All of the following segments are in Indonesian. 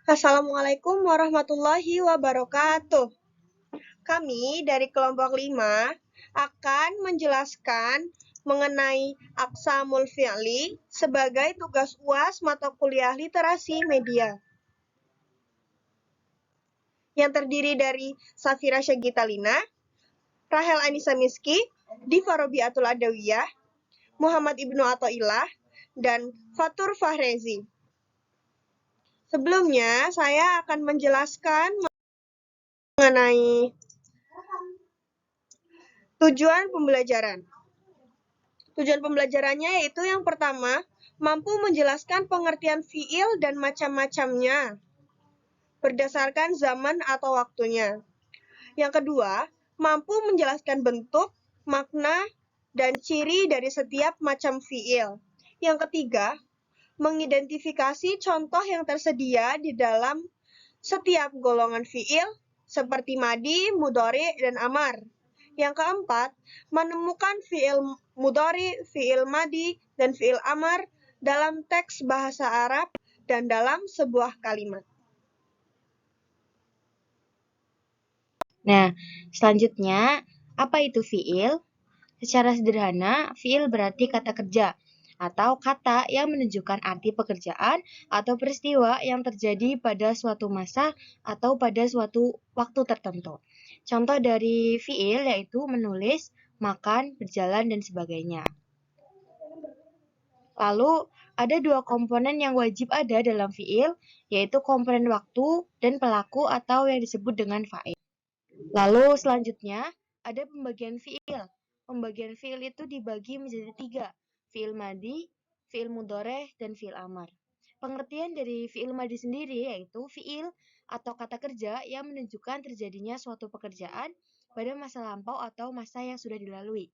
Assalamualaikum warahmatullahi wabarakatuh. Kami dari kelompok 5 akan menjelaskan mengenai aqsamul fi'li sebagai tugas UAS mata kuliah literasi media yang terdiri dari Safira Syagitalina, Rahel Anissa Miski, Diva Robiatul Adawiyah, Muhammad Ibnu Athaillah, dan Fatur Fahrezi. Sebelumnya, saya akan menjelaskan mengenai tujuan pembelajaran. Tujuan pembelajarannya yaitu yang pertama, mampu menjelaskan pengertian fiil dan macam-macamnya berdasarkan zaman atau waktunya. Yang kedua, mampu menjelaskan bentuk, makna, dan ciri dari setiap macam fiil. Yang ketiga, mengidentifikasi contoh yang tersedia di dalam setiap golongan fiil seperti madi, mudhari, dan amar. Yang keempat, menemukan fiil mudhari, fiil madi, dan fiil amar dalam teks bahasa Arab dan dalam sebuah kalimat. Nah, selanjutnya, apa itu fiil? Secara sederhana, fiil berarti kata kerja atau kata yang menunjukkan arti pekerjaan atau peristiwa yang terjadi pada suatu masa atau pada suatu waktu tertentu. Contoh dari fiil yaitu menulis, makan, berjalan, dan sebagainya. Lalu, ada dua komponen yang wajib ada dalam fiil, yaitu komponen waktu dan pelaku atau yang disebut dengan fa'il. Lalu selanjutnya ada pembagian fiil. Pembagian fiil itu dibagi menjadi 3, fiil madi, fiil mudhoreh, dan fiil amar. Pengertian dari fiil madi sendiri yaitu fiil atau kata kerja yang menunjukkan terjadinya suatu pekerjaan pada masa lampau atau masa yang sudah dilalui.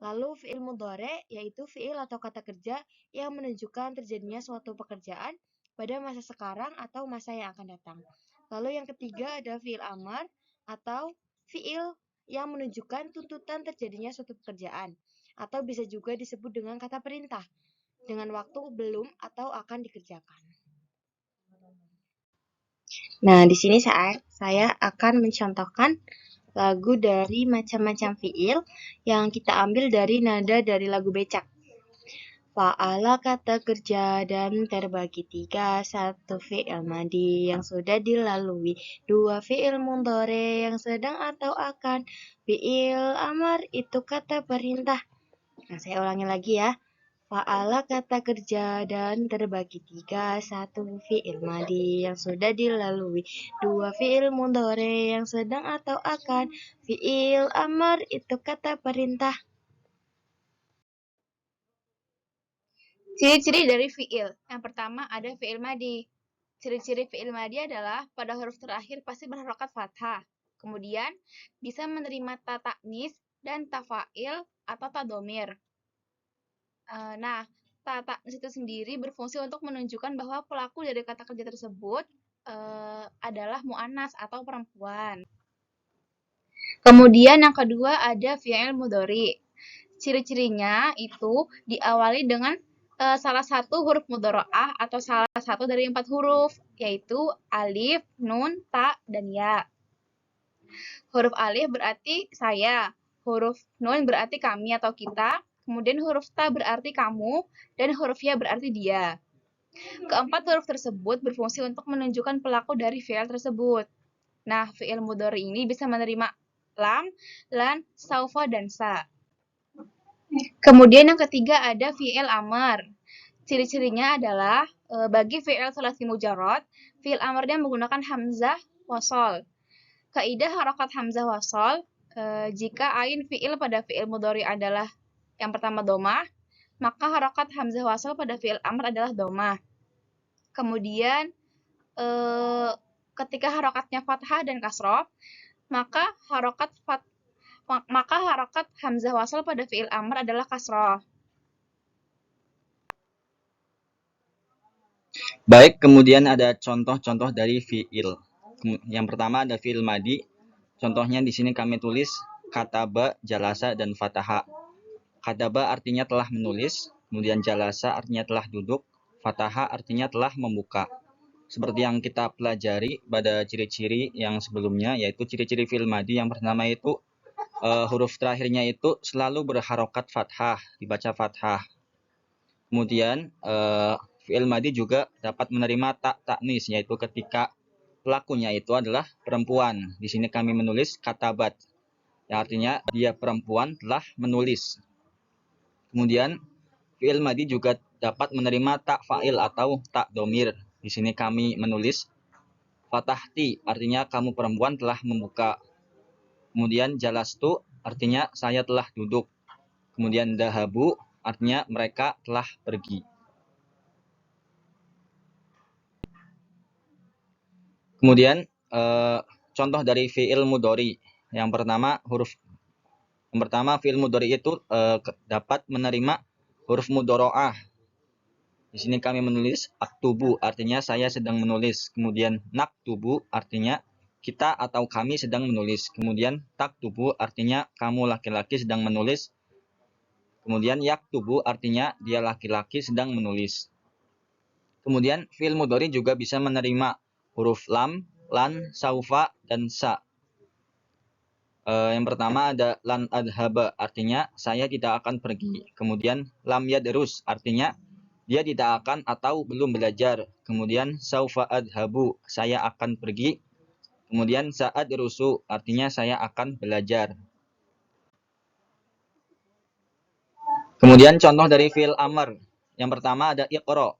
Lalu fiil mudhoreh yaitu fiil atau kata kerja yang menunjukkan terjadinya suatu pekerjaan pada masa sekarang atau masa yang akan datang. Lalu yang ketiga ada fiil amar atau fiil yang menunjukkan tuntutan terjadinya suatu pekerjaan atau bisa juga disebut dengan kata perintah dengan waktu belum atau akan dikerjakan. Nah, di sini saya akan mencontohkan lagu dari macam-macam fiil yang kita ambil dari nada dari lagu Becak. Fa'ala kata kerja dan terbagi 3, 1 fi'il madi yang sudah dilalui, 2 fi'il mudhari yang sedang atau akan, fi'il amar itu kata perintah. Nah, saya ulangi lagi ya. Fa'ala kata kerja dan terbagi 3, 1 fi'il madi yang sudah dilalui, 2 fi'il mudhari yang sedang atau akan, fi'il amar itu kata perintah. Ciri-ciri dari fi'il. Yang pertama ada fi'il madi. Ciri-ciri fi'il madi adalah pada huruf terakhir pasti berharokat fathah. Kemudian bisa menerima ta ta'nis dan ta fa'il atau ta domir. Nah, ta ta'nis itu sendiri berfungsi untuk menunjukkan bahwa pelaku dari kata kerja tersebut adalah mu'annas atau perempuan. Kemudian yang kedua ada fi'il mudhari. Ciri-cirinya itu diawali dengan salah satu huruf mudhoro'ah atau salah satu dari 4 huruf, yaitu alif, nun, ta, dan ya. Huruf alif berarti saya, huruf nun berarti kami atau kita, kemudian huruf ta berarti kamu, dan huruf ya berarti dia. Keempat huruf tersebut berfungsi untuk menunjukkan pelaku dari fi'il tersebut. Nah, fi'il mudhari ini bisa menerima lam, lan, saufa, dan sa. Kemudian yang ketiga ada fi'il amar. Ciri-cirinya adalah bagi fi'il tsulats mujarrad, fi'il amarnya menggunakan hamzah wasol. Kaidah harokat hamzah wasol, jika ain fi'il pada fi'il mudhari adalah yang pertama domah, maka harokat hamzah wasol pada fi'il amar adalah domah. Kemudian ketika harokatnya fathah dan kasroh, maka harokat hamzah wasol pada fi'il amr adalah kasroh. Baik, kemudian ada contoh-contoh dari fi'il. Yang pertama ada fi'il madi. Contohnya di sini kami tulis kataba, jalasa, dan fataha. Kataba artinya telah menulis, kemudian jalasa artinya telah duduk, fataha artinya telah membuka. seperti yang kita pelajari pada ciri-ciri yang sebelumnya, yaitu ciri-ciri fi'il madi. Yang pertama itu huruf terakhirnya itu selalu berharokat fathah, dibaca fathah. Kemudian fi'il madi juga dapat menerima tak taknis, yaitu ketika pelakunya itu adalah perempuan. Di sini kami menulis katabat, yang artinya dia perempuan telah menulis. Kemudian fi'il madi juga dapat menerima tak fa'il atau tak domir. Di sini kami menulis fatahti, artinya kamu perempuan telah membuka. Kemudian jalastu, artinya saya telah duduk. Kemudian dahabu, artinya mereka telah pergi. Kemudian contoh dari fi'il mudhari. Yang pertama fi'il mudhari itu dapat menerima huruf mudhoro'ah. Di sini kami menulis aktubu, artinya saya sedang menulis. Kemudian naktubu, artinya kita atau kami sedang menulis. Kemudian taktubu, artinya kamu laki-laki sedang menulis. Kemudian yaktubu, artinya dia laki-laki sedang menulis. Kemudian fi'il mudhari juga bisa menerima huruf lam, lan, saufa, dan sa. Yang pertama ada lan adhaba, artinya saya tidak akan pergi. Kemudian lam yadrus, artinya dia tidak akan atau belum belajar. Kemudian saufa adhabu, saya akan pergi. Kemudian sa'ad rusu, artinya saya akan belajar. Kemudian contoh dari fi'il amr. Yang pertama ada iqra,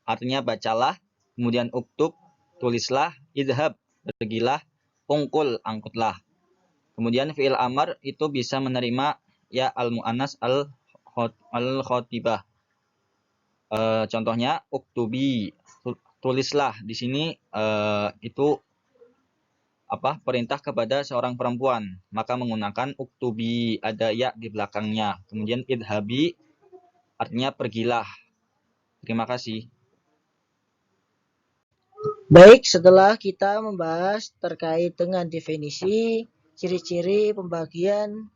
artinya bacalah. Kemudian uktub, tulislah. Idhab, pergilah. Ungkul, angkutlah. Kemudian fi'il amr itu bisa menerima ya al-mu'annas al-khotibah. Contohnya uktubi, tulislah. Di sini itu perintah kepada seorang perempuan, maka menggunakan uktubi, ada ya di belakangnya. Kemudian idhabi, artinya pergilah. Terima kasih. Baik, setelah kita membahas terkait dengan definisi, ciri-ciri pembagian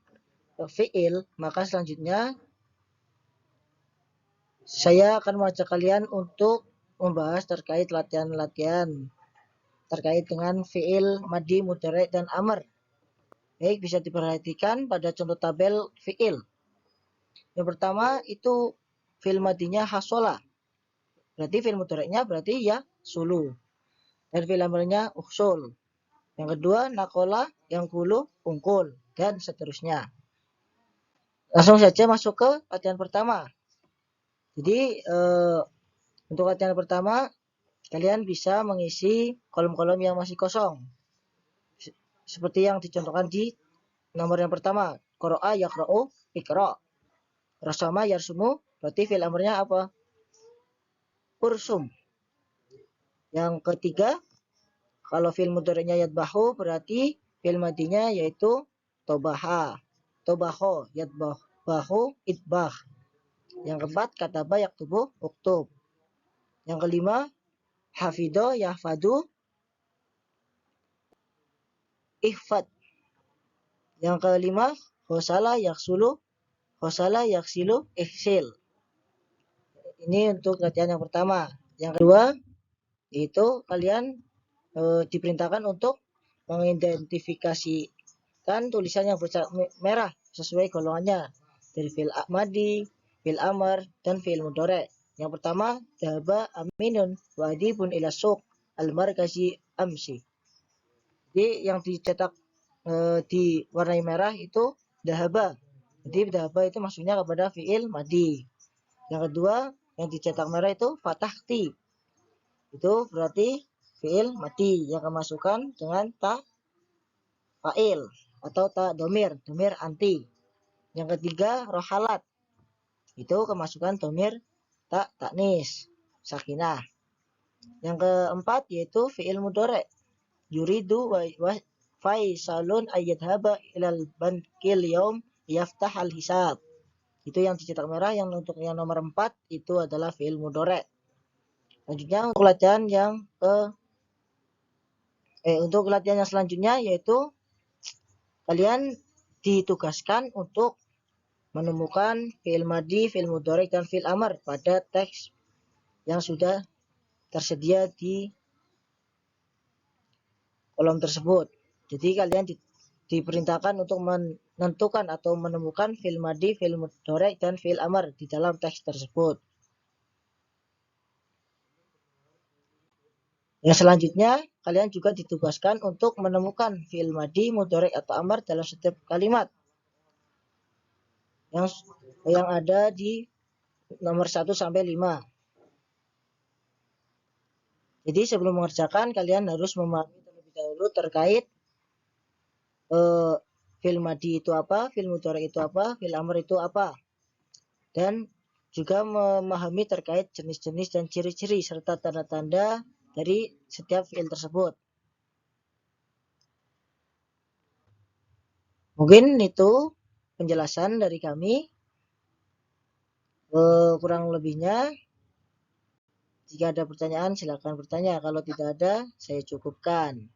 fi'il, maka selanjutnya saya akan mengajak kalian untuk membahas terkait latihan-latihan terkait dengan fi'il madi, mudhari, dan amr. Baik, bisa diperhatikan pada contoh tabel fi'il. Yang pertama itu fi'il madinya hasola. Berarti fi'il mudhari'nya berarti ya sulu. Dan fi'il amrnya uhsul. Yang kedua nakola, yang kulu, ungkul, dan seterusnya. Langsung saja masuk ke latihan pertama. Jadi untuk latihan pertama kalian bisa mengisi kolom-kolom yang masih kosong. Seperti yang dicontohkan di nomor yang pertama. Qara'a yaqra'u iqra'. Rasama yarsumu, berarti fi'il amrnya apa? Ursum. Yang ketiga, kalau fi'il mudhari'nya yadbahu, berarti fi'il madinya yaitu tobaha. Tobaho, yadbahu, idbah. Yang keempat, kataba yaktubu, uktub. Yang kelima, hafido, yahfadu, ihfad. Yang kelima, khosala, yaksulu, khosala, yaksilu, ihsil. Ini untuk latihan yang pertama. Yang kedua, yaitu kalian diperintahkan untuk mengidentifikasikan tulisan yang bercat merah sesuai golongannya dari fi'il madi, fi'il amr, dan fi'il mudhari'. Yang pertama, dhahaba aminun wa adibun ila suq al-markazi amsi. Jadi yang dicetak diwarnai merah itu dhahaba. Jadi dhahaba itu maksudnya kepada fi'il madi. Yang kedua, yang dicetak merah itu fatahti. Itu berarti fi'il madi yang kemasukan dengan ta fa'il atau ta domir anti. Yang ketiga, rohalat. Itu kemasukan domir ta taknis, sakinah. Yang keempat yaitu fi'il mudhari'. Yuridu wa faisalun ayyadhaba ilal bankil yaum yaftahal hisab. Itu yang dicetak merah. Yang untuk yang nomor 4 itu adalah fi'il mudhari'. Selanjutnya untuk latihan yang untuk latihan yang selanjutnya yaitu kalian ditugaskan untuk menemukan fi'il madi, fi'il mudhari', dan fi'il amr pada teks yang sudah tersedia di kolom tersebut. Jadi kalian diperintahkan untuk menentukan atau menemukan fi'il madhi, fi'il mudhari, dan fi'il amr di dalam teks tersebut. Yang selanjutnya, kalian juga ditugaskan untuk menemukan fi'il madhi, mudhari, atau amr dalam setiap kalimat yang ada di nomor 1 sampai 5. Jadi sebelum mengerjakan, kalian harus memahami terlebih dahulu terkait fi'il madhi itu apa, fi'il mudhari itu apa, fi'il amr itu apa. Dan juga memahami terkait jenis-jenis dan ciri-ciri serta tanda-tanda dari setiap fi'il tersebut. Mungkin itu penjelasan dari kami. Kurang lebihnya, jika ada pertanyaan silakan bertanya. Kalau tidak ada, saya cukupkan.